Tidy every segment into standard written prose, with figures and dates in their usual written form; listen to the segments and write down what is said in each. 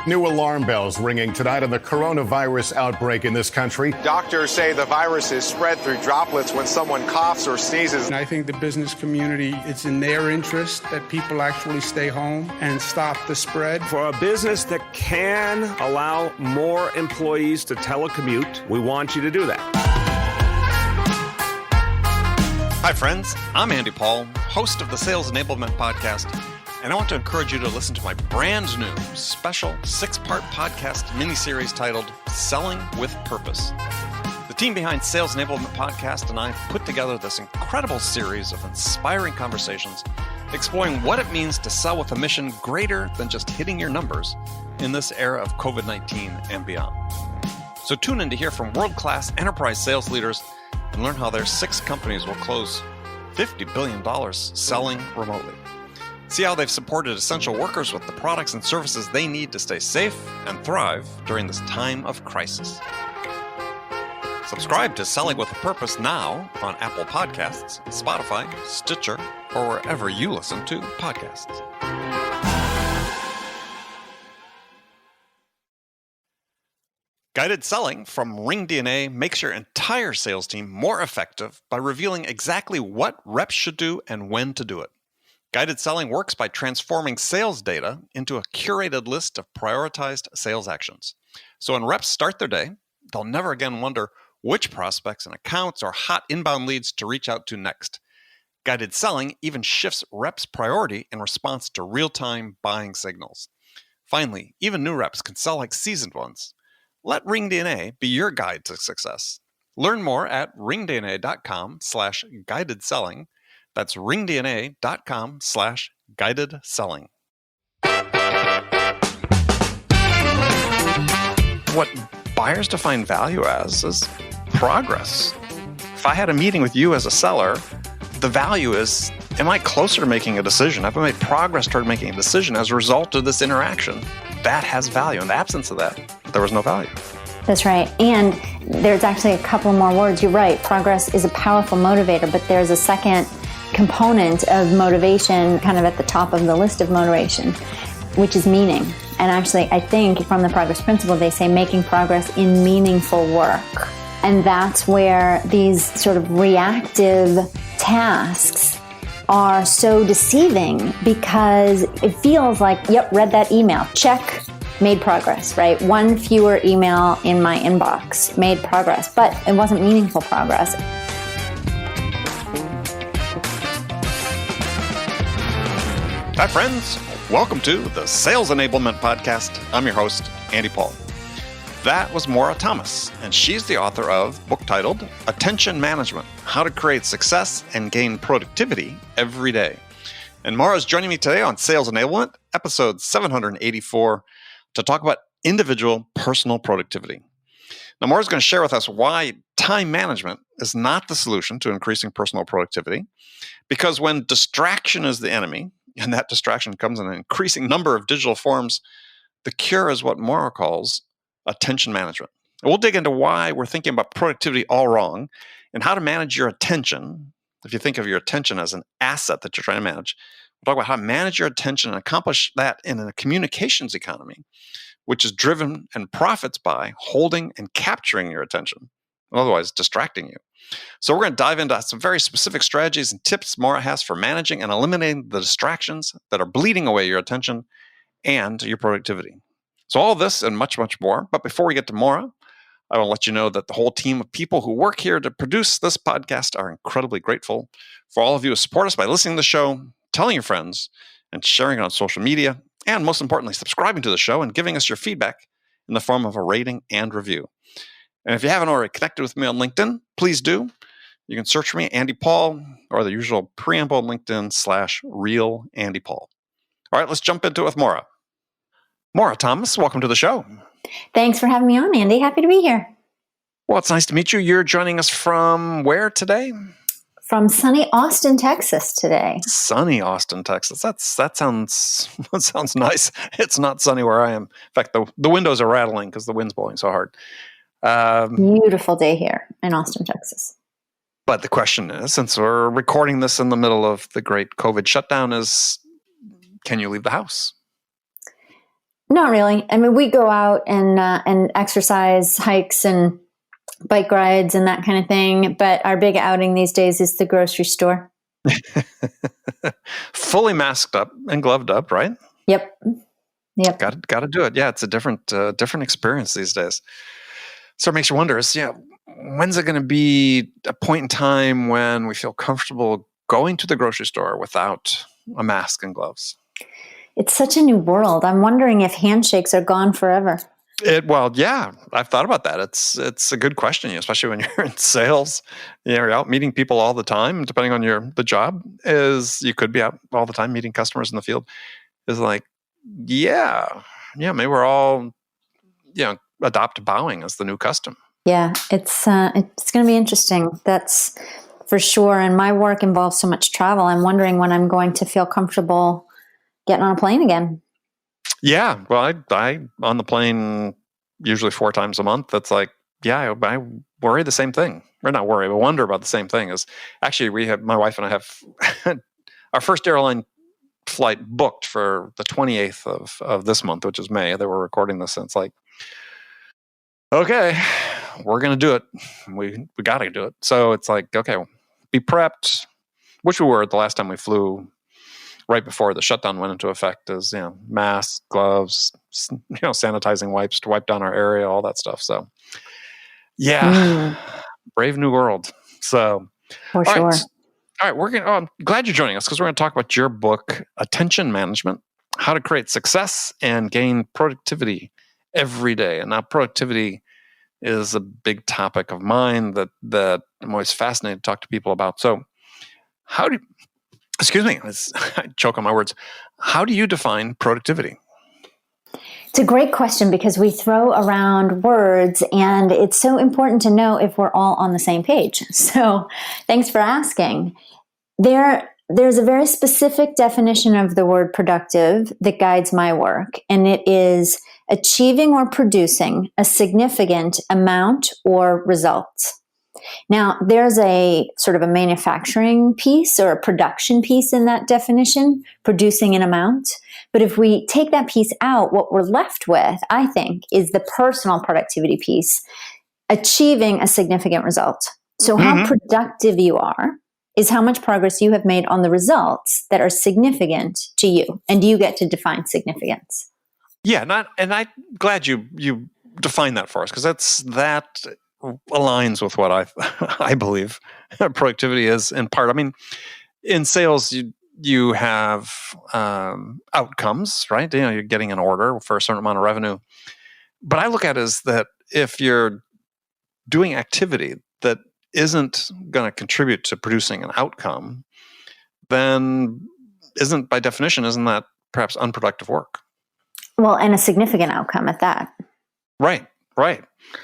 New alarm bells ringing tonight on the coronavirus outbreak in this country. Doctors say the virus is spread through droplets when someone coughs or sneezes. And I think the business community, it's in their interest that people actually stay home and stop the spread. For a business that can allow more employees to telecommute, we want you to do that. Hi, friends. I'm Andy Paul, host of the Sales Enablement Podcast, and I want to encourage you to listen to my brand new special 6-part podcast miniseries titled Selling with Purpose. The team behind Sales Enablement Podcast and I put together this incredible series of inspiring conversations exploring what it means to sell with a mission greater than just hitting your numbers in this era of COVID-19 and beyond. So tune in to hear from world-class enterprise sales leaders and learn how their 6 companies will close $50 billion selling remotely. See how they've supported essential workers with the products and services they need to stay safe and thrive during this time of crisis. Subscribe to Selling with a Purpose now on Apple Podcasts, Spotify, Stitcher, or wherever you listen to podcasts. Guided selling from RingDNA makes your entire sales team more effective by revealing exactly what reps should do and when to do it. Guided selling works by transforming sales data into a curated list of prioritized sales actions. So when reps start their day, they'll never again wonder which prospects and accounts or hot inbound leads to reach out to next. Guided selling even shifts reps' priority in response to real-time buying signals. Finally, even new reps can sell like seasoned ones. Let RingDNA be your guide to success. Learn more at ringdna.com/guided selling. That's ringdna.com/guided selling. What buyers define value as is progress. If I had a meeting with you as a seller, the value is, am I closer to making a decision? Have I made progress toward making a decision as a result of this interaction? That has value. In the absence of that, there was no value. That's right. And there's actually a couple more words. You're right. Progress is a powerful motivator, but there's a second component of motivation kind of at the top of the list of motivation, which is meaning. And actually, I think from the progress principle, they say making progress in meaningful work. And that's where these sort of reactive tasks are so deceiving because it feels like, yep, read that email, check, made progress, right? One fewer email in my inbox, made progress, but it wasn't meaningful progress. Hi, friends. Welcome to the Sales Enablement Podcast. I'm your host, Andy Paul. That was Maura Thomas, and she's the author of a book titled Attention Management, How to Create Success and Gain Productivity Every Day. And Maura's joining me today on Sales Enablement, episode 784, to talk about individual personal productivity. Now, Maura's going to share with us why time management is not the solution to increasing personal productivity, because when distraction is the enemy, and that distraction comes in an increasing number of digital forms, the cure is what Maura calls attention management. And we'll dig into why we're thinking about productivity all wrong and how to manage your attention. If you think of your attention as an asset that you're trying to manage, we'll talk about how to manage your attention and accomplish that in a communications economy, which is driven and profits by holding and capturing your attention, otherwise distracting you. So we're going to dive into some very specific strategies and tips Maura has for managing and eliminating the distractions that are bleeding away your attention and your productivity. So all this and much, much more. But before we get to Maura, I want to let you know that the whole team of people who work here to produce this podcast are incredibly grateful for all of you who support us by listening to the show, telling your friends, and sharing it on social media, and most importantly, subscribing to the show and giving us your feedback in the form of a rating and review. And if you haven't already connected with me on LinkedIn, please do. You can search for me, Andy Paul, or the usual preamble on LinkedIn /real Andy Paul. All right, let's jump into it with Maura. Maura Thomas, welcome to the show. Thanks for having me on, Andy. Happy to be here. Well, it's nice to meet you. You're joining us from where today? From sunny Austin, Texas today. Sunny Austin, Texas. That sounds nice. It's not sunny where I am. In fact, the windows are rattling because the wind's blowing so hard. Beautiful day here in Austin, Texas. But the question is, since we're recording this in the middle of the great COVID shutdown, is can you leave the house? Not really. I mean, we go out and exercise, hikes and bike rides and that kind of thing. But our big outing these days is the grocery store. Fully masked up and gloved up, right? Yep. Got to do it. Yeah, it's a different experience these days. So it makes you wonder, when's it going to be a point in time when we feel comfortable going to the grocery store without a mask and gloves? It's such a new world. I'm wondering if handshakes are gone forever. Well, yeah, I've thought about that. It's a good question, especially when you're in sales. You're out meeting people all the time. Depending on the job, you could be out all the time meeting customers in the field. Is like, yeah, maybe we're all, adopt bowing as the new custom. Yeah, it's going to be interesting. That's for sure. And my work involves so much travel. I'm wondering when I'm going to feel comfortable getting on a plane again. Yeah, well, I on the plane usually 4 times a month. That's like, yeah, I worry the same thing. Or not worry, but wonder about the same thing. Is actually my wife and I have our first airline flight booked for the 28th of this month, which is May. They were recording this, and it's like, okay, we're gonna do it. We got to do it. So it's like, okay, be prepped, which we were the last time we flew. Right before the shutdown went into effect, is masks, gloves, sanitizing wipes to wipe down our area, all that stuff. So, brave new world. So, for sure. All right, we're gonna. I'm glad you're joining us because we're going to talk about your book, Attention Management: How to Create Success and Gain Productivity Every Day. And now, productivity is a big topic of mine that I'm always fascinated to talk to people about. So, excuse me, I choke on my words. How do you define productivity? It's a great question because we throw around words and it's so important to know if we're all on the same page. So thanks for asking. There's a very specific definition of the word productive that guides my work, and it is achieving or producing a significant amount or results. Now, there's a sort of a manufacturing piece or a production piece in that definition, producing an amount. But if we take that piece out, what we're left with, I think, is the personal productivity piece, achieving a significant result. So how productive you are is how much progress you have made on the results that are significant to you. And you get to define significance. Yeah, and I'm glad you define that for us, because that aligns with what I believe productivity is in part. I mean, in sales, you have outcomes, right? You're getting an order for a certain amount of revenue. But I look at it as that if you're doing activity that isn't going to contribute to producing an outcome, then by definition, isn't that perhaps unproductive work? Well, and a significant outcome at that. Right.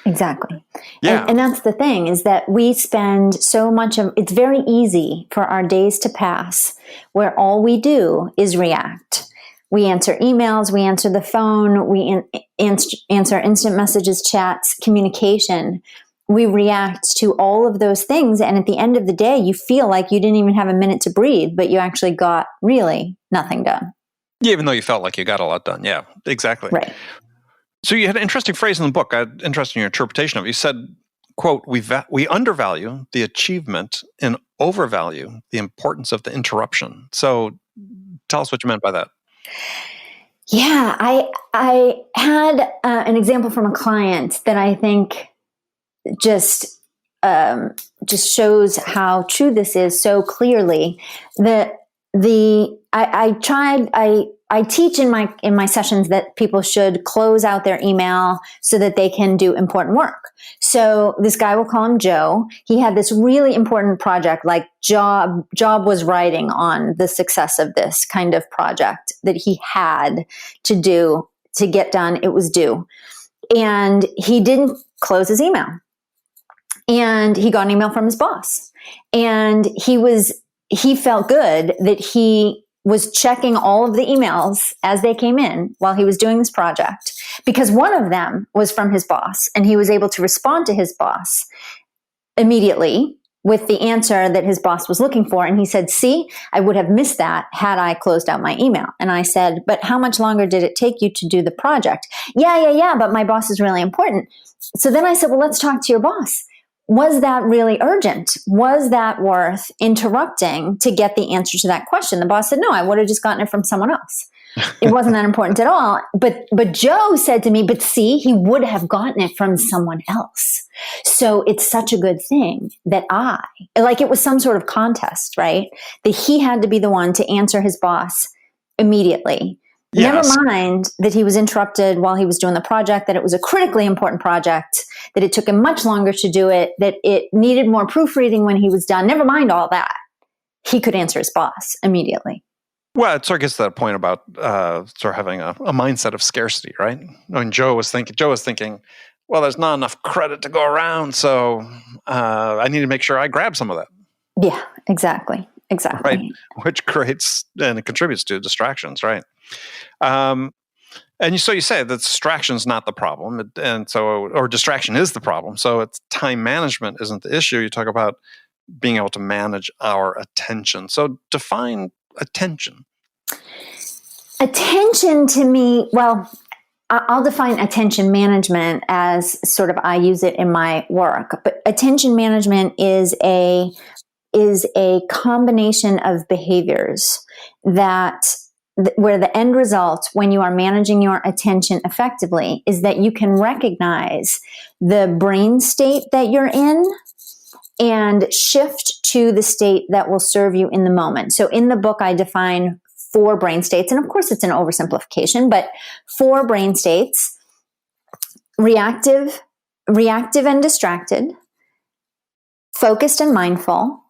Exactly. Yeah. And that's the thing, is that we spend so much of, it's very easy for our days to pass where all we do is react. We answer emails, we answer the phone, we answer instant messages, chats, communication. We react to all of those things. And at the end of the day, you feel like you didn't even have a minute to breathe, but you actually got really nothing done. Yeah, even though you felt like you got a lot done. Yeah, exactly. Right. So you had an interesting phrase in the book. I'm interested in your interpretation of it. You said, quote, we undervalue the achievement and overvalue the importance of the interruption. So tell us what you meant by that. Yeah, I had an example from a client that I think just shows how true this is so clearly. I teach in my sessions that people should close out their email so that they can do important work. So this guy, we'll call him Joe. He had this really important project, like job was writing on the success of this kind of project that he had to do to get done. It was due. And he didn't close his email. And he got an email from his boss. And he felt good that he was checking all of the emails as they came in while he was doing this project, because one of them was from his boss, and he was able to respond to his boss immediately with the answer that his boss was looking for. And he said, see, I would have missed that had I closed out my email. And I said, but how much longer did it take you to do the project? Yeah, but my boss is really important. So then I said, well, let's talk to your boss. Was that really urgent? Was that worth interrupting to get the answer to that question? The boss said, no, I would have just gotten it from someone else. It wasn't that important at all. But Joe said to me, but see, he would have gotten it from someone else. So it's such a good thing that it was some sort of contest, right? That he had to be the one to answer his boss immediately. Yes. Never mind that he was interrupted while he was doing the project, that it was a critically important project, that it took him much longer to do it, that it needed more proofreading when he was done. Never mind all that. He could answer his boss immediately. Well, it sort of gets to that point about sort of having a mindset of scarcity, right? I mean, Joe was thinking, well, there's not enough credit to go around, so I need to make sure I grab some of that. Yeah, exactly. Right, which creates and it contributes to distractions, right? And so you say that distraction's not the problem, or distraction is the problem. So it's time management isn't the issue. You talk about being able to manage our attention. So define attention. Attention to me, well, I'll define attention management as sort of I use it in my work. But attention management is a combination of behaviors where the end result, when you are managing your attention effectively, is that you can recognize the brain state that you're in and shift to the state that will serve you in the moment. So in the book, I define 4 brain states, and of course it's an oversimplification, but 4 brain states: reactive and distracted, focused and mindful,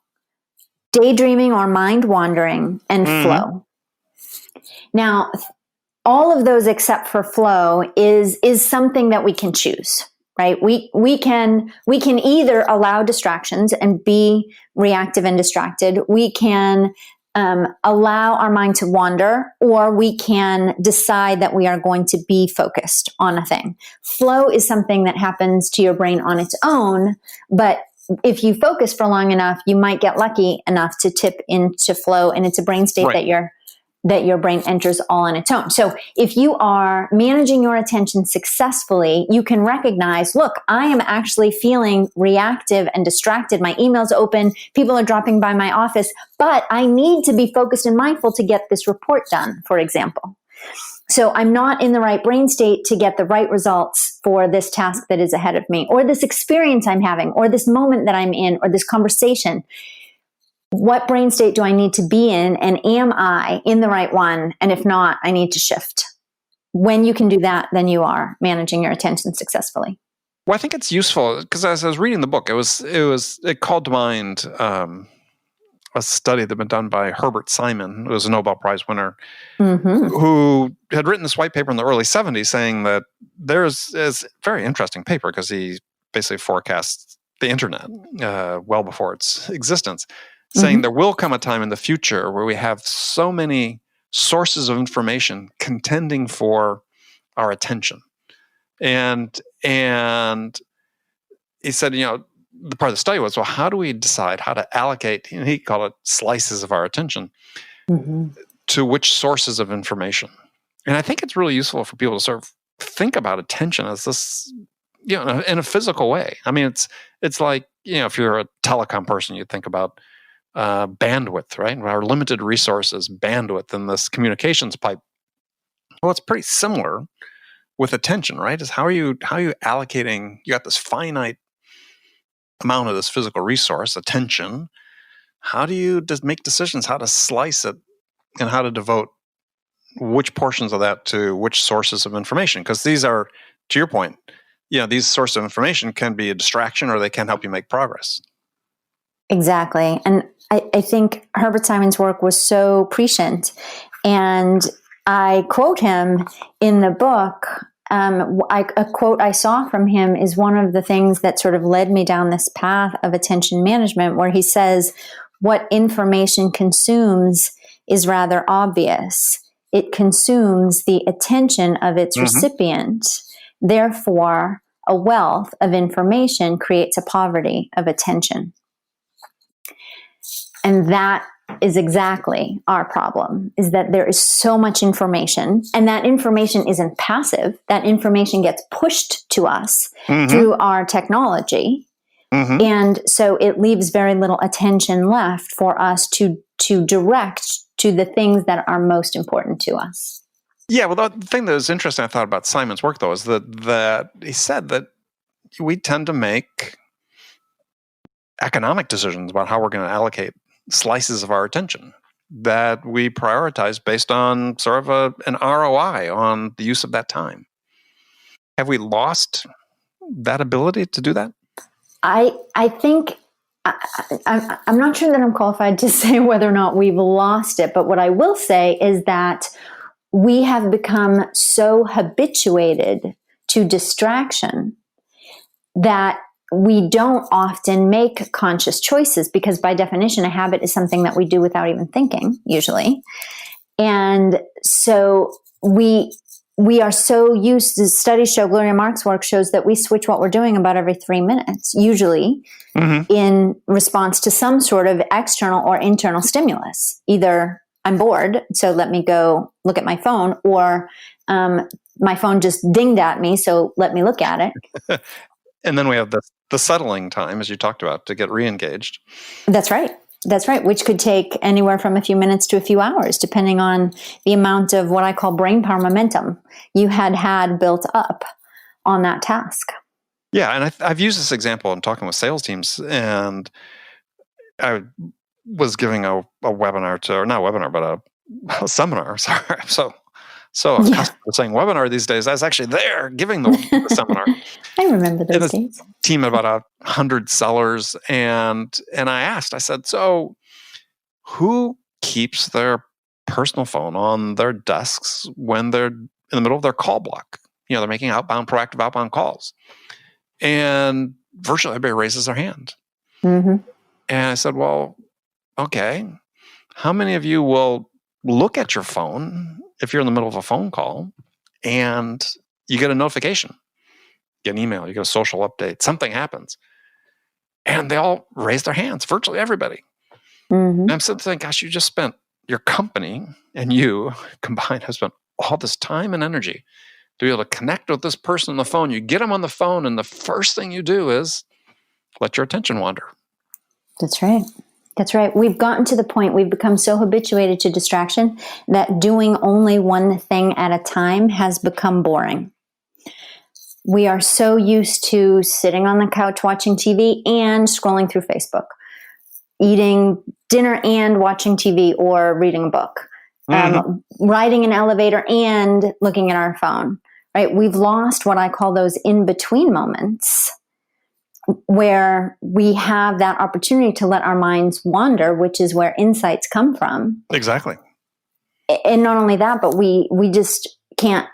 daydreaming or mind wandering, and flow. Now, all of those except for flow is something that we can choose, right? We can either allow distractions and be reactive and distracted. We can allow our mind to wander, or we can decide that we are going to be focused on a thing. Flow is something that happens to your brain on its own, but if you focus for long enough, you might get lucky enough to tip into flow, and it's a brain state that your brain enters all on its own. So if you are managing your attention successfully, you can recognize, look, I am actually feeling reactive and distracted. My email's open. People are dropping by my office, but I need to be focused and mindful to get this report done, for example. So I'm not in the right brain state to get the right results for this task that is ahead of me, or this experience I'm having, or this moment that I'm in, or this conversation. What brain state do I need to be in? And am I in the right one? And if not, I need to shift. When you can do that, then you are managing your attention successfully. Well, I think it's useful because as I was reading the book, it called to mind a study that had been done by Herbert Simon, who was a Nobel Prize winner, who had written this white paper in the early 70s saying that there's a very interesting paper because he basically forecasts the internet well before its existence, saying there will come a time in the future where we have so many sources of information contending for our attention. And he said, the part of the study was, well, how do we decide how to allocate, he called it slices of our attention, to which sources of information? And I think it's really useful for people to sort of think about attention as this, in a physical way. I mean, it's like, if you're a telecom person, you think about bandwidth, right? Our limited resources, bandwidth in this communications pipe. Well, it's pretty similar with attention, right? Is how are you allocating? You got this finite amount of this physical resource, attention. How do you just make decisions how to slice it and how to devote which portions of that to which sources of information? Because these are, to your point, these sources of information can be a distraction or they can help you make progress. Exactly. And I think Herbert Simon's work was so prescient. And I quote him in the book. A quote I saw from him is one of the things that sort of led me down this path of attention management, where he says, what information consumes is rather obvious. It consumes the attention of its recipient. Therefore, a wealth of information creates a poverty of attention. And that is exactly our problem, is that there is so much information, and that information isn't passive. That information gets pushed to us through our technology. And so it leaves very little attention left for us to direct to the things that are most important to us. Yeah, well, the thing that was interesting I thought about Simon's work, though, is that he said that we tend to make economic decisions about how we're going to allocate slices of our attention, that we prioritize based on sort of an ROI on the use of that time. Have we lost that ability to do that? I think I'm not sure that I'm qualified to say whether or not we've lost it, but what I will say is that we have become so habituated to distraction that we don't often make conscious choices, because by definition, a habit is something that we do without even thinking, usually. And so we are so used to, studies show, Gloria Mark's work shows that we switch what we're doing about every 3 minutes, usually in response to some sort of external or internal stimulus. Either I'm bored, so let me go look at my phone, or my phone just dinged at me, so let me look at it. And then we have the settling time, as you talked about, to get re-engaged. That's right. That's right, which could take anywhere from a few minutes to a few hours, depending on the amount of what I call brain power momentum you had built up on that task. Yeah, and I've used this example in talking with sales teams, and I was giving a webinar or not a webinar, but a seminar. Sorry, I'm so accustomed to saying webinar these days. I was actually there giving the seminar. I remember those days. Team of about 100 sellers, and I said, so who keeps their personal phone on their desks when they're in the middle of their call block? They're making proactive outbound calls. And virtually everybody raises their hand. And I said, well, okay, how many of you will look at your phone if you're in the middle of a phone call and you get a notification, get an email, you get a social update, something happens, and they all raise their hands, virtually everybody. And I'm sitting thinking, gosh, you just spent, your company and you combined have spent all this time and energy to be able to connect with this person on the phone. You get them on the phone, and the first thing you do is let your attention wander. That's right. That's right. We've gotten to the point, we've become so habituated to distraction that doing only one thing at a time has become boring. We are so used to sitting on the couch watching TV and scrolling through Facebook, eating dinner and watching TV or reading a book, riding an elevator and looking at our phone, right? We've lost what I call those in-between moments, where we have that opportunity to let our minds wander, which is where insights come from. Exactly. And not only that, but we just can't.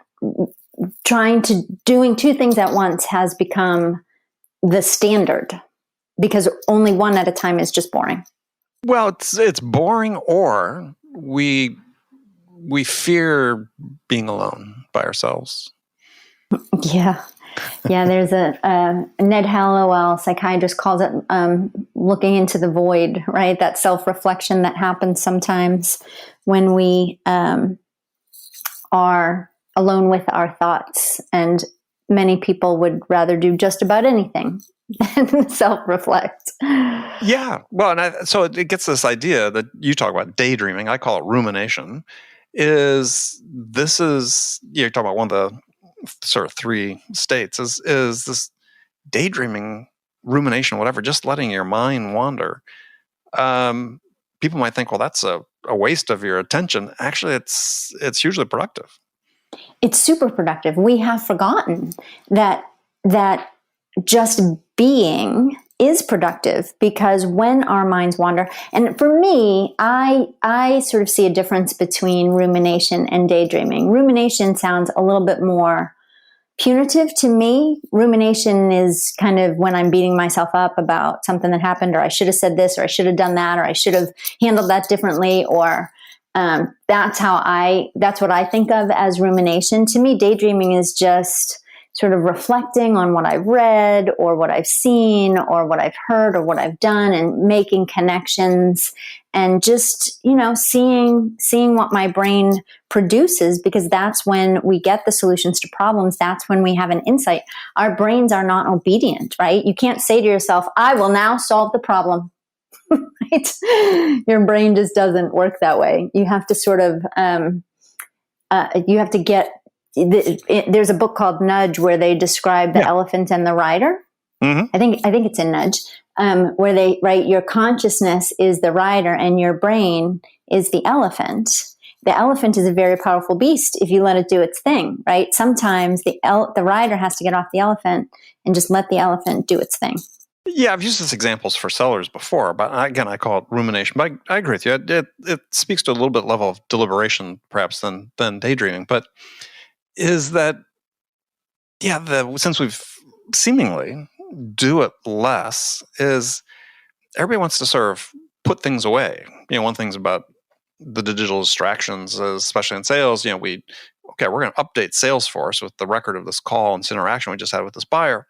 Doing two things at once has become the standard, because only one at a time is just boring. Well, it's boring, or we fear being alone by ourselves. Yeah. Yeah, there's a Ned Hallowell, psychiatrist, calls it looking into the void, right? That self-reflection that happens sometimes when we are alone with our thoughts. And many people would rather do just about anything than self-reflect. Yeah. Well, so it gets this idea that you talk about daydreaming. I call it rumination. You're talking about one of the sort of 3 states is this daydreaming, rumination, whatever, just letting your mind wander. People might think, well, that's a waste of your attention. Actually, it's hugely productive. It's super productive. We have forgotten that just being is productive, because when our minds wander, and for me, I sort of see a difference between rumination and daydreaming. Rumination sounds a little bit more punitive to me. Rumination is kind of when I'm beating myself up about something that happened, or I should have said this, or I should have done that, or I should have handled that differently, or that's what I think of as rumination. To me, daydreaming is just sort of reflecting on what I've read or what I've seen or what I've heard or what I've done, and making connections and just, seeing what my brain produces, because that's when we get the solutions to problems. That's when we have an insight. Our brains are not obedient, right? You can't say to yourself, I will now solve the problem. Right? Your brain just doesn't work that way. You have to sort of, you have to get, there's a book called Nudge where they describe the elephant and the rider. Mm-hmm. I think it's in Nudge, where they write your consciousness is the rider and your brain is the elephant. The elephant is a very powerful beast if you let it do its thing, right? Sometimes the rider has to get off the elephant and just let the elephant do its thing. Yeah, I've used this examples for sellers before, but again, I call it rumination. But I agree with you. It speaks to a little bit level of deliberation, perhaps, than daydreaming. But is that, since we've seemingly do it less, is everybody wants to sort of put things away. One thing's about the digital distractions, especially in sales. We're going to update Salesforce with the record of this call and this interaction we just had with this buyer.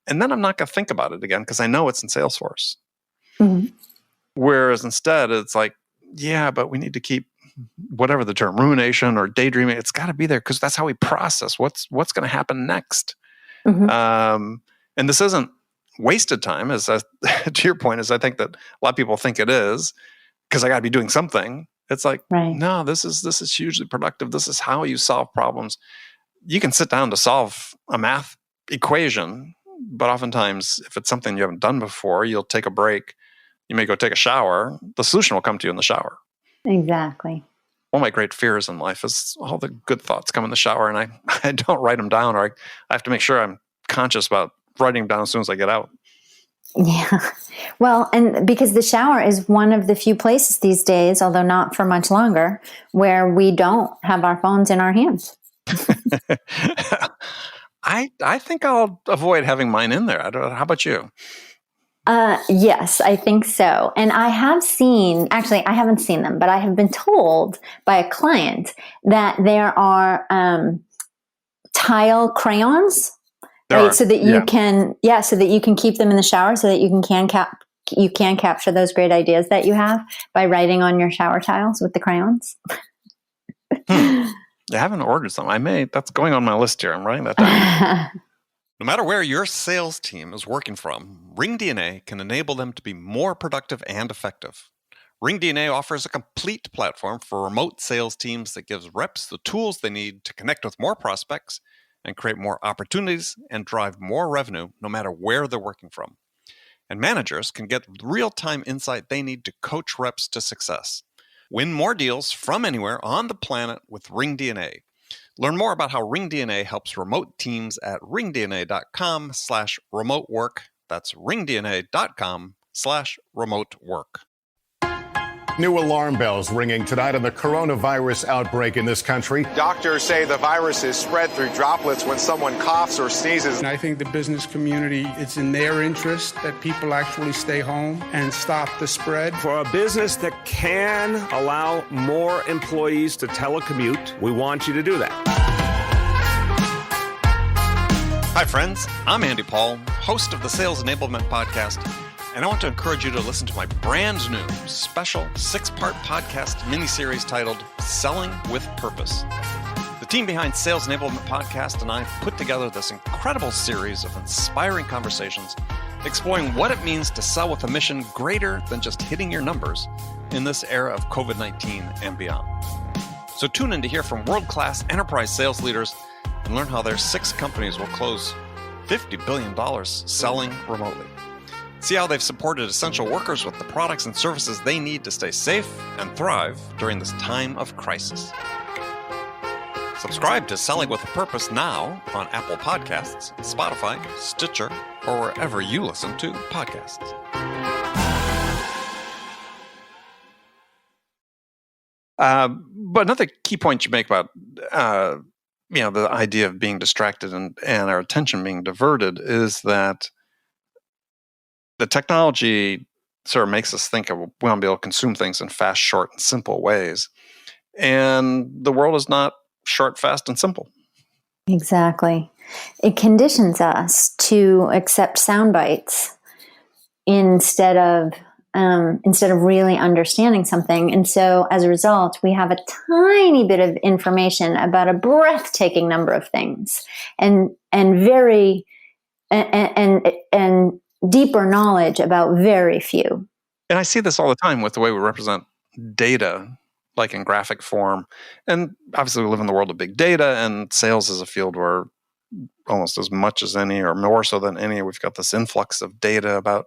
And then I'm not going to think about it again because I know it's in Salesforce. Mm-hmm. Whereas instead, it's like, but we need to keep whatever the term, rumination or daydreaming. It's got to be there because that's how we process what's going to happen next. Mm-hmm. And this isn't wasted time, to your point, is I think that a lot of people think it is because I got to be doing something. It's like, no, this is hugely productive. This is how you solve problems. You can sit down to solve a math equation. But oftentimes, if it's something you haven't done before, you'll take a break. You may go take a shower. The solution will come to you in the shower. Exactly. One of my great fears in life is all the good thoughts come in the shower, and I don't write them down, or I have to make sure I'm conscious about writing them down as soon as I get out. Yeah. Well, and because the shower is one of the few places these days, although not for much longer, where we don't have our phones in our hands. I think I'll avoid having mine in there. How about you? Yes, I think so. And I have seen, actually, I haven't seen them, but I have been told by a client that there are tile crayons, right? So that you can keep them in the shower, so that you can capture those great ideas that you have by writing on your shower tiles with the crayons. I haven't ordered some. That's going on my list here. I'm writing that down. No matter where your sales team is working from, RingDNA can enable them to be more productive and effective. RingDNA offers a complete platform for remote sales teams that gives reps the tools they need to connect with more prospects and create more opportunities and drive more revenue no matter where they're working from. And managers can get real-time insight they need to coach reps to success. Win more deals from anywhere on the planet with RingDNA. Learn more about how RingDNA helps remote teams at ringdna.com/remote work. That's ringdna.com/remote work. New alarm bells ringing tonight on the coronavirus outbreak in this country. Doctors say the virus is spread through droplets when someone coughs or sneezes. And I think the business community, it's in their interest that people actually stay home and stop the spread. For a business that can allow more employees to telecommute, we want you to do that. Hi, friends. I'm Andy Paul, host of the Sales Enablement Podcast. And I want to encourage you to listen to my brand new special 6-part podcast miniseries titled Selling with Purpose. The team behind Sales Enablement Podcast and I put together this incredible series of inspiring conversations exploring what it means to sell with a mission greater than just hitting your numbers in this era of COVID-19 and beyond. So tune in to hear from world-class enterprise sales leaders and learn how their 6 companies will close $50 billion selling remotely. See how they've supported essential workers with the products and services they need to stay safe and thrive during this time of crisis. Subscribe to Selling with a Purpose now on Apple Podcasts, Spotify, Stitcher, or wherever you listen to podcasts. But another key point you make about the idea of being distracted and our attention being diverted is that the technology sort of makes us think of we want to be able to consume things in fast, short, and simple ways. And the world is not short, fast, and simple. Exactly. It conditions us to accept sound bites instead of really understanding something. And so as a result, we have a tiny bit of information about a breathtaking number of things and deeper knowledge about very few. And I see this all the time with the way we represent data, like in graphic form. And obviously we live in the world of big data, and sales is a field where almost as much as any, or more so than any, we've got this influx of data about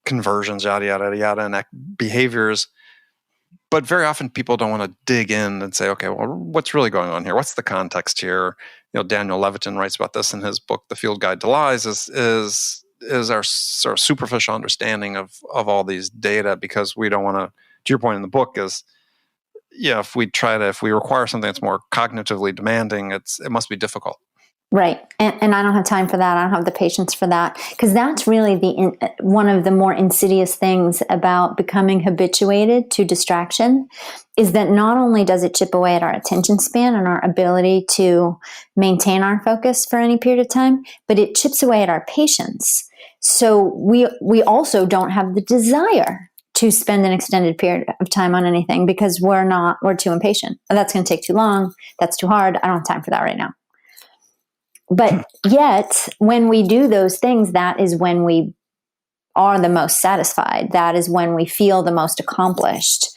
conversions, yada, yada, yada, and behaviors. But very often people don't want to dig in and say, okay, well, what's really going on here? What's the context here? Daniel Levitin writes about this in his book, The Field Guide to Lies, is our sort of superficial understanding of all these data, because we don't want to your point in the book is, if we require something that's more cognitively demanding, it must be difficult. Right. And I don't have time for that. I don't have the patience for that, because that's really one of the more insidious things about becoming habituated to distraction, is that not only does it chip away at our attention span and our ability to maintain our focus for any period of time, but it chips away at our patience. So we also don't have the desire to spend an extended period of time on anything, because we're too impatient. That's going to take too long. That's too hard. I don't have time for that right now. But yet, when we do those things, that is when we are the most satisfied. That is when we feel the most accomplished.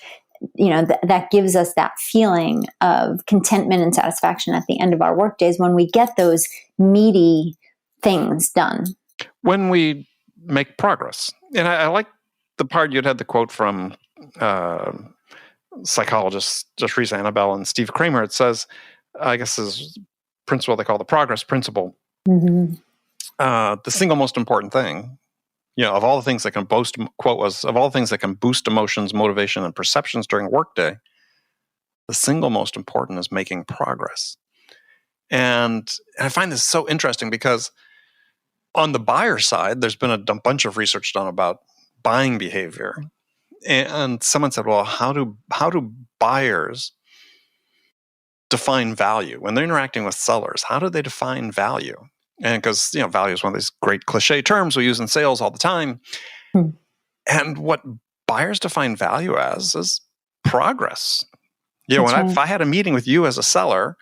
That gives us that feeling of contentment and satisfaction at the end of our work days, when we get those meaty things done. When we make progress. And I like the part you'd had the quote from psychologists just recently, Annabelle and Steve Kramer. It says, I guess is principle they call the progress principle. Mm-hmm. The single most important thing, of all the things that can of all the things that can boost emotions, motivation, and perceptions during workday, the single most important is making progress. And I find this so interesting, because on the buyer side, there's been a bunch of research done about buying behavior. And someone said, well, how do buyers define value when they're interacting with sellers? How do they define value? And because value is one of these great cliche terms we use in sales all the time. And what buyers define value as is progress. If I had a meeting with you as a seller,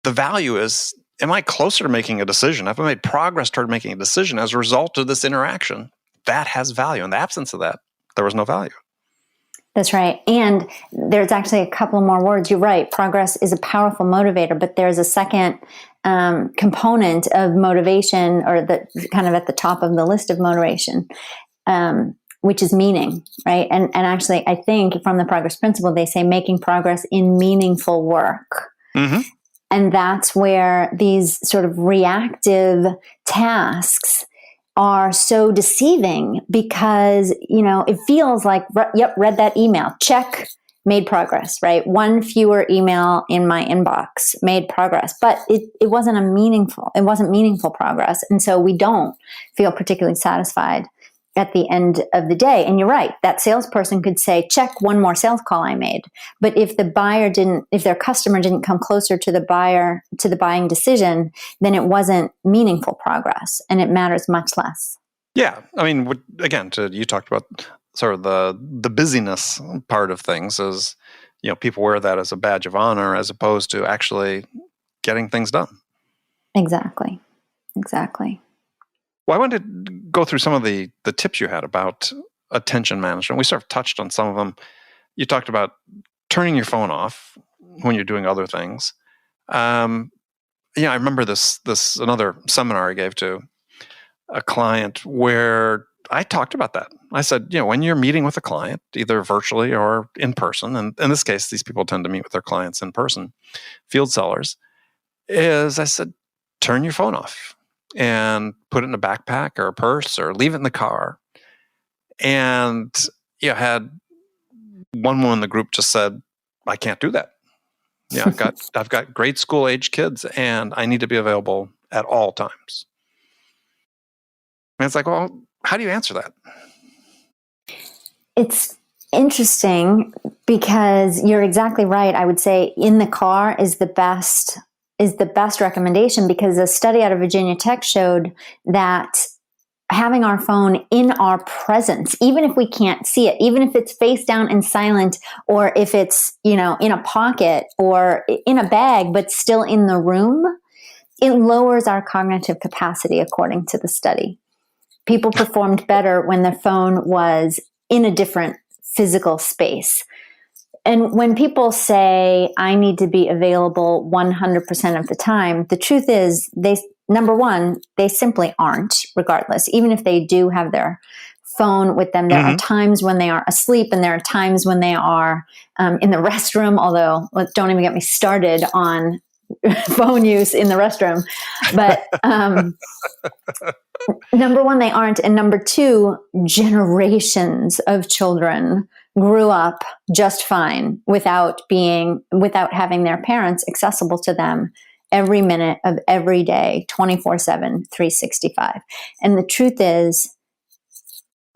the value is, am I closer to making a decision? Have I made progress toward making a decision as a result of this interaction? That has value. In the absence of that, there was no value. That's right. And there's actually a couple more words. You're right. Progress is a powerful motivator, but there's a second component of motivation, or the kind of at the top of the list of motivation, which is meaning, right? And actually, I think from the progress principle, they say making progress in meaningful work. Mm-hmm. And that's where these sort of reactive tasks are so deceiving, because, it feels like, read that email, check, made progress, right? One fewer email in my inbox, made progress. But it wasn't meaningful progress. And so we don't feel particularly satisfied at the end of the day. And you're right, that salesperson could say, check, one more sales call I made. But if their customer didn't come closer to the buying decision, then it wasn't meaningful progress, and it matters much less. Yeah. I mean, again, you talked about sort of the busyness part of things is, people wear that as a badge of honor as opposed to actually getting things done. Exactly. Well, I wanted to go through some of the tips you had about attention management. We sort of touched on some of them. You talked about turning your phone off when you're doing other things. I remember this another seminar I gave to a client where I talked about that. I said, when you're meeting with a client, either virtually or in person, and in this case, these people tend to meet with their clients in person, field sellers, I said, turn your phone off and put it in a backpack or a purse or leave it in the car. And had one woman in the group just said, I can't do that. I've got grade school age kids, and I need to be available at all times. And it's like, well, how do you answer that? It's interesting, because you're exactly right. I would say in the car is the best is the best recommendation, because a study out of Virginia Tech showed that having our phone in our presence, even if we can't see it, even if it's face down and silent, or if it's, in a pocket or in a bag, but still in the room, it lowers our cognitive capacity, according to the study. People performed better when their phone was in a different physical space. And when people say, I need to be available 100% of the time, the truth is, number one, they simply aren't, regardless. Even if they do have their phone with them, there are times when they are asleep, and there are times when they are in the restroom, although don't even get me started on phone use in the restroom. But number one, they aren't. And number two, generations of children grew up just fine without having their parents accessible to them every minute of every day, 24/7, 365. And the truth is,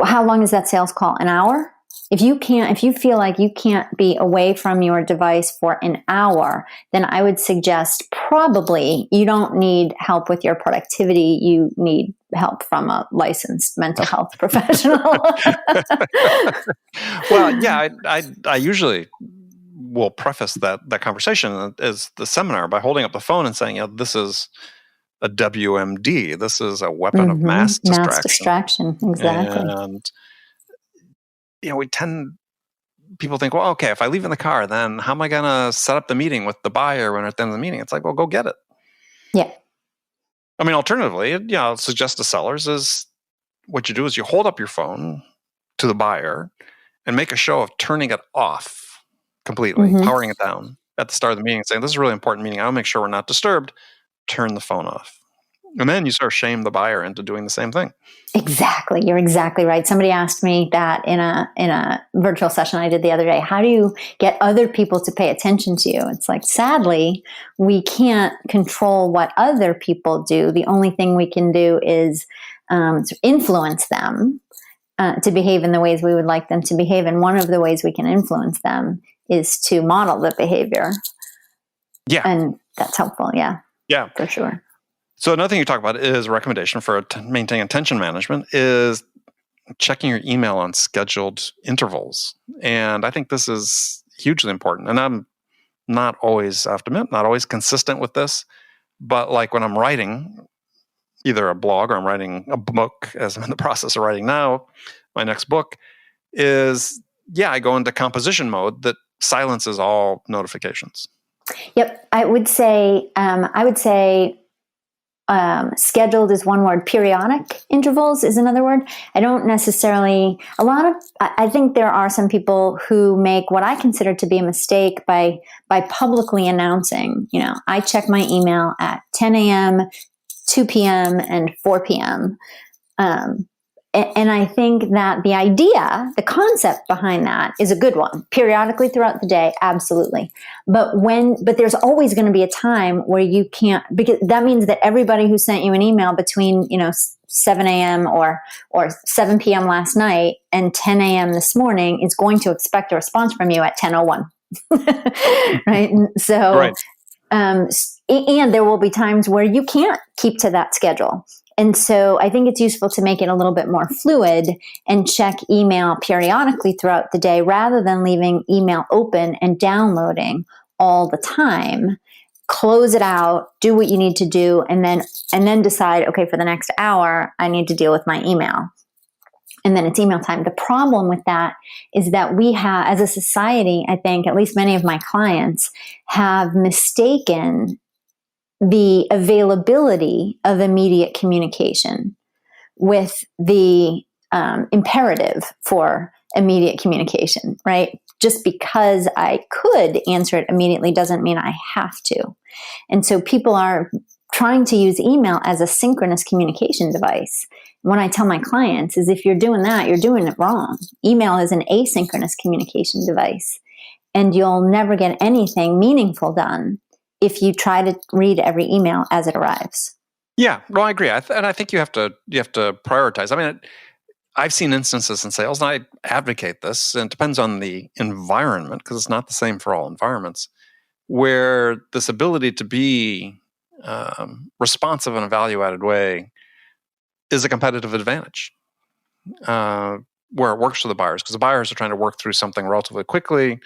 how long is that sales call? An hour? If you feel like you can't be away from your device for an hour, then I would suggest probably you don't need help with your productivity. You need help from a licensed mental health professional. Well, yeah, I usually will preface that conversation as the seminar by holding up the phone and saying, this is a WMD. This is a weapon of mass distraction. Mass distraction, exactly. And people think, well, okay, if I leave in the car, then how am I going to set up the meeting with the buyer when at the end of the meeting? It's like, well, go get it. Yeah. I mean, alternatively, I'll suggest to sellers is what you do is you hold up your phone to the buyer and make a show of turning it off completely, powering it down at the start of the meeting, saying, this is a really important meeting. I'll make sure we're not disturbed. Turn the phone off. And then you sort of shame the buyer into doing the same thing. Exactly. You're exactly right. Somebody asked me that in a virtual session I did the other day. How do you get other people to pay attention to you? It's like, sadly, we can't control what other people do. The only thing we can do is influence them to behave in the ways we would like them to behave. And one of the ways we can influence them is to model the behavior. Yeah. And that's helpful. Yeah. Yeah. For sure. So another thing you talk about is a recommendation for maintaining attention management is checking your email on scheduled intervals. And I think this is hugely important. And I'm not always, I have to admit, not always consistent with this. But like when I'm writing either a blog or I'm writing a book, as I'm in the process of writing now, my next book is, I go into composition mode that silences all notifications. Yep. I would say scheduled is one word. Periodic intervals is another word. I don't necessarily, I think there are some people who make what I consider to be a mistake by publicly announcing, I check my email at 10 a.m., 2 p.m., and 4 p.m. And I think that the idea, the concept behind that is a good one. Periodically throughout the day, absolutely. But there's always going to be a time where you can't, because that means that everybody who sent you an email between, 7 a.m. or 7 p.m. last night and 10 a.m. this morning is going to expect a response from you at 10:01. Right? So, right. And there will be times where you can't keep to that schedule. And so I think it's useful to make it a little bit more fluid and check email periodically throughout the day rather than leaving email open and downloading all the time. Close it out, do what you need to do, and then decide, okay, for the next hour, I need to deal with my email. And then it's email time. The problem with that is that we have, as a society, I think, at least many of my clients have mistaken the availability of immediate communication with the imperative for immediate communication, right? Just because I could answer it immediately doesn't mean I have to. And so people are trying to use email as a synchronous communication device. What I tell my clients is if you're doing that, you're doing it wrong. Email is an asynchronous communication device, and you'll never get anything meaningful done if you try to read every email as it arrives. Yeah, well, I agree. And I think you have to prioritize. I mean, I've seen instances in sales, and I advocate this, and it depends on the environment because it's not the same for all environments, where this ability to be responsive in a value-added way is a competitive advantage, where it works for the buyers, because the buyers are trying to work through something relatively quickly.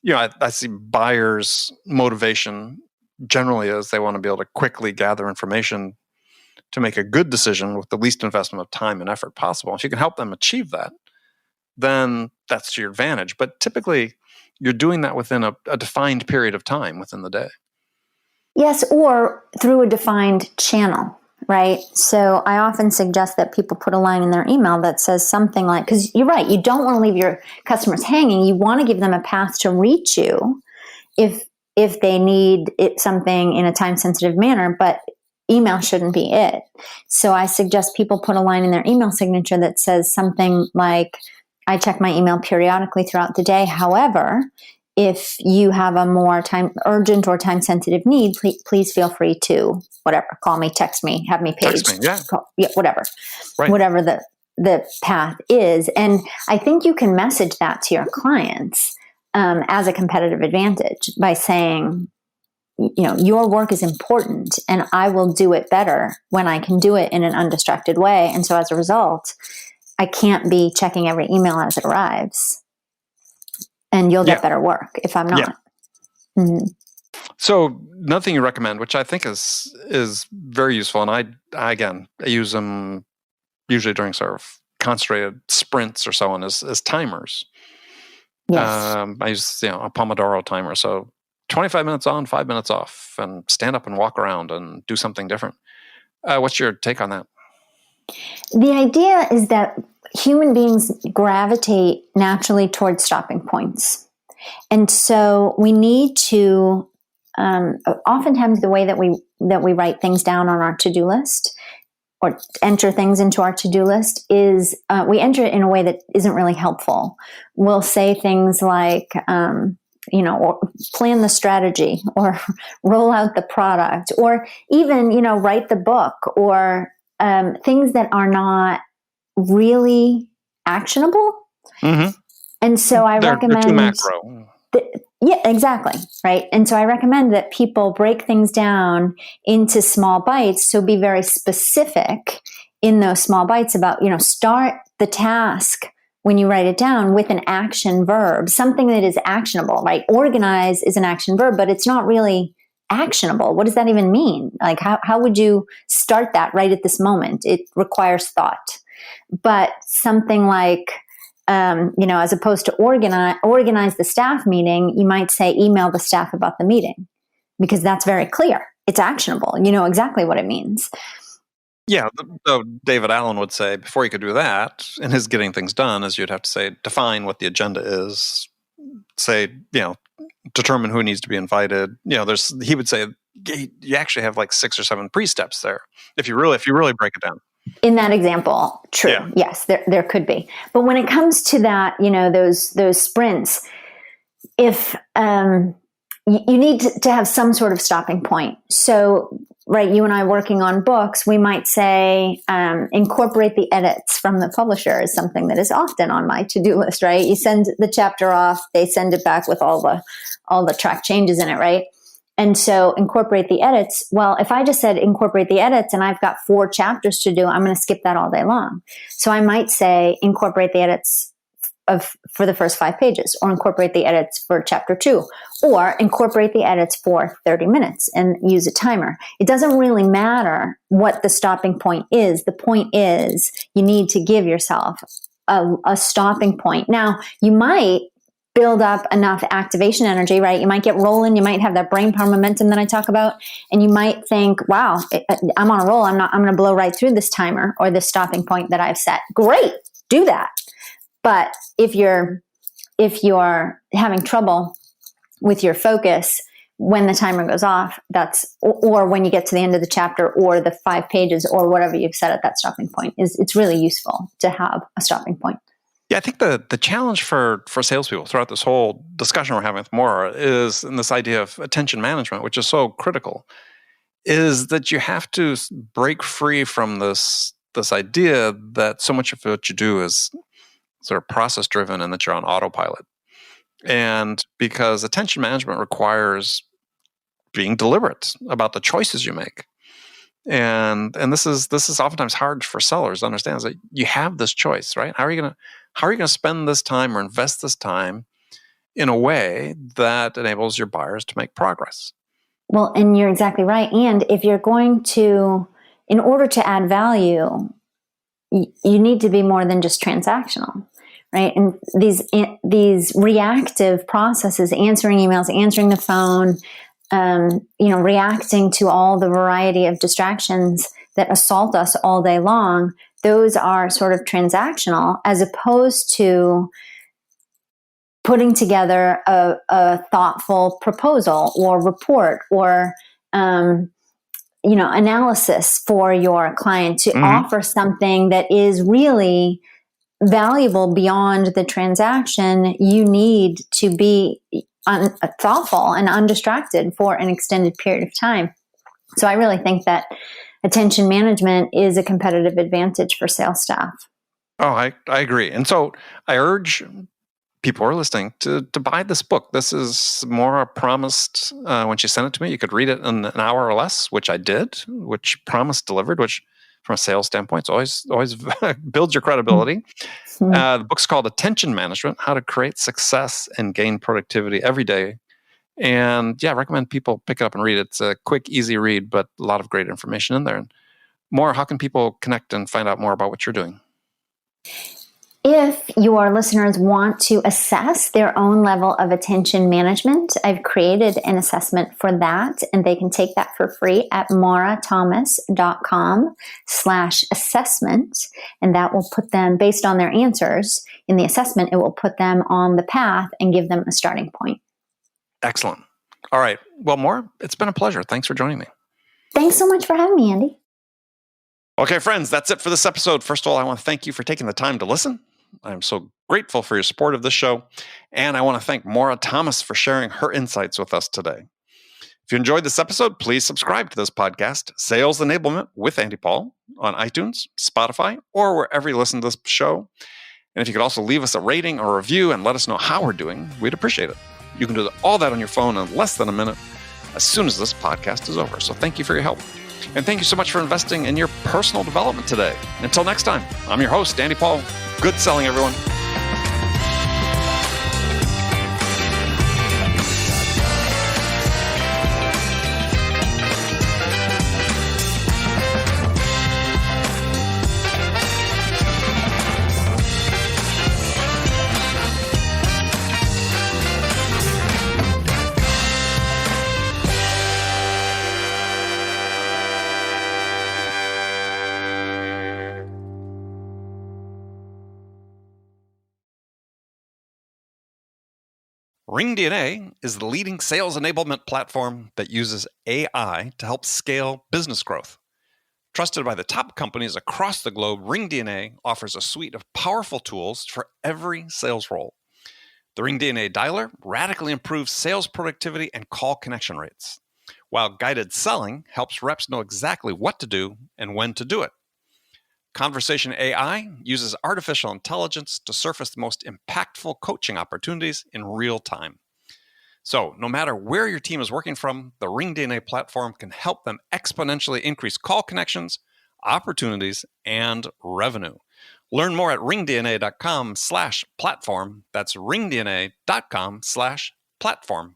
I see buyers' motivation generally is they want to be able to quickly gather information to make a good decision with the least investment of time and effort possible. If you can help them achieve that, then that's to your advantage. But typically, you're doing that within a defined period of time within the day. Yes, or through a defined channel, right? So I often suggest that people put a line in their email that says something like, because you're right, you don't want to leave your customers hanging. You want to give them a path to reach you if they need something in a time-sensitive manner, but email shouldn't be it. So I suggest people put a line in their email signature that says something like, I check my email periodically throughout the day. However, if you have a more urgent or time-sensitive need, please feel free to whatever, call me, text me, have me paged, text me, yeah. Whatever, right. Whatever the path is. And I think you can message that to your clients as a competitive advantage by saying, your work is important and I will do it better when I can do it in an undistracted way. And so as a result, I can't be checking every email as it arrives. And you'll get better work if I'm not. Yeah. Mm-hmm. So another thing you recommend, which I think is very useful, and I use them usually during sort of concentrated sprints or so on, is timers. Yes. I use a Pomodoro timer. So 25 minutes on, 5 minutes off, and stand up and walk around and do something different. What's your take on that? The idea is that human beings gravitate naturally towards stopping points. And so we need to, oftentimes the way that we write things down on our to-do list or enter things into our to-do list is we enter it in a way that isn't really helpful. We'll say things like, or plan the strategy or roll out the product or even, write the book or things that are not really actionable. Mm-hmm. And so I recommend... They're too macro. Yeah, exactly. Right. And so I recommend that people break things down into small bites. So be very specific in those small bites about, start the task when you write it down with an action verb, something that is actionable, right? Organize is an action verb, but it's not really actionable. What does that even mean? Like, how would you start that right at this moment? It requires thought. But something like, as opposed to organize the staff meeting, you might say email the staff about the meeting because that's very clear. It's actionable. You know exactly what it means. Yeah, so David Allen would say before you could do that, in his getting things done, is you'd have to say, define what the agenda is, say, determine who needs to be invited. He would say you actually have like 6 or 7 pre-steps there if you really break it down. In that example, true. Yeah. Yes, there could be. But when it comes to that, those sprints, if you need to have some sort of stopping point. So, right, you and I working on books, we might say incorporate the edits from the publisher is something that is often on my to-do list, right? You send the chapter off, they send it back with all the track changes in it, right? And so incorporate the edits. Well, if I just said incorporate the edits and I've got 4 chapters to do, I'm going to skip that all day long. So I might say incorporate the edits for the first 5 pages, or incorporate the edits for chapter 2, or incorporate the edits for 30 minutes and use a timer. It doesn't really matter what the stopping point is. The point is you need to give yourself a stopping point. Now, you might build up enough activation energy, right? You might get rolling. You might have that brain power momentum that I talk about. And you might think, wow, I'm on a roll. I'm going to blow right through this timer or this stopping point that I've set. Great. Do that. But if you're having trouble with your focus when the timer goes off, or when you get to the end of the chapter or the 5 pages or whatever you've set at that stopping point, it's really useful to have a stopping point. Yeah, I think the challenge for salespeople throughout this whole discussion we're having with Maura is in this idea of attention management, which is so critical, is that you have to break free from this idea that so much of what you do is sort of process driven and that you're on autopilot. And because attention management requires being deliberate about the choices you make. And this is oftentimes hard for sellers to understand, is that you have this choice, right? How are you gonna spend this time or invest this time in a way that enables your buyers to make progress? Well, and you're exactly right. And if you're going to, in order to add value, you need to be more than just transactional, right? And these reactive processes, answering emails, answering the phone, reacting to all the variety of distractions that assault us all day long, those are sort of transactional, as opposed to putting together a thoughtful proposal or report or analysis for your client to offer something that is really valuable beyond the transaction. You need to be thoughtful and undistracted for an extended period of time. So I really think that attention management is a competitive advantage for sales staff. Oh, I agree. And so I urge people who are listening to buy this book. This is Maura promised when she sent it to me, you could read it in an hour or less, which I did, which promised delivered, which from a sales standpoint, always builds your credibility. The book's called Attention Management, How to Create Success and Gain Productivity Every Day. And yeah, I recommend people pick it up and read it. It's a quick, easy read, but a lot of great information in there. And Maura, how can people connect and find out more about what you're doing? If your listeners want to assess their own level of attention management, I've created an assessment for that, and they can take that for free at maurathomas.com/assessment. And that will put them, based on their answers in the assessment, it will put them on the path and give them a starting point. Excellent. All right. Well, Maura, it's been a pleasure. Thanks for joining me. Thanks so much for having me, Andy. Okay, friends, that's it for this episode. First of all, I want to thank you for taking the time to listen. I'm so grateful for your support of this show. And I want to thank Maura Thomas for sharing her insights with us today. If you enjoyed this episode, please subscribe to this podcast, Sales Enablement with Andy Paul, on iTunes, Spotify, or wherever you listen to this show. And if you could also leave us a rating or review and let us know how we're doing, we'd appreciate it. You can do all that on your phone in less than a minute as soon as this podcast is over. So thank you for your help. And thank you so much for investing in your personal development today. Until next time, I'm your host, Andy Paul. Good selling, everyone. RingDNA is the leading sales enablement platform that uses AI to help scale business growth. Trusted by the top companies across the globe, RingDNA offers a suite of powerful tools for every sales role. The RingDNA Dialer radically improves sales productivity and call connection rates, while guided selling helps reps know exactly what to do and when to do it. Conversation AI uses artificial intelligence to surface the most impactful coaching opportunities in real time. So, no matter where your team is working from, the RingDNA platform can help them exponentially increase call connections, opportunities, and revenue. Learn more at ringdna.com/platform. That's ringdna.com/platform.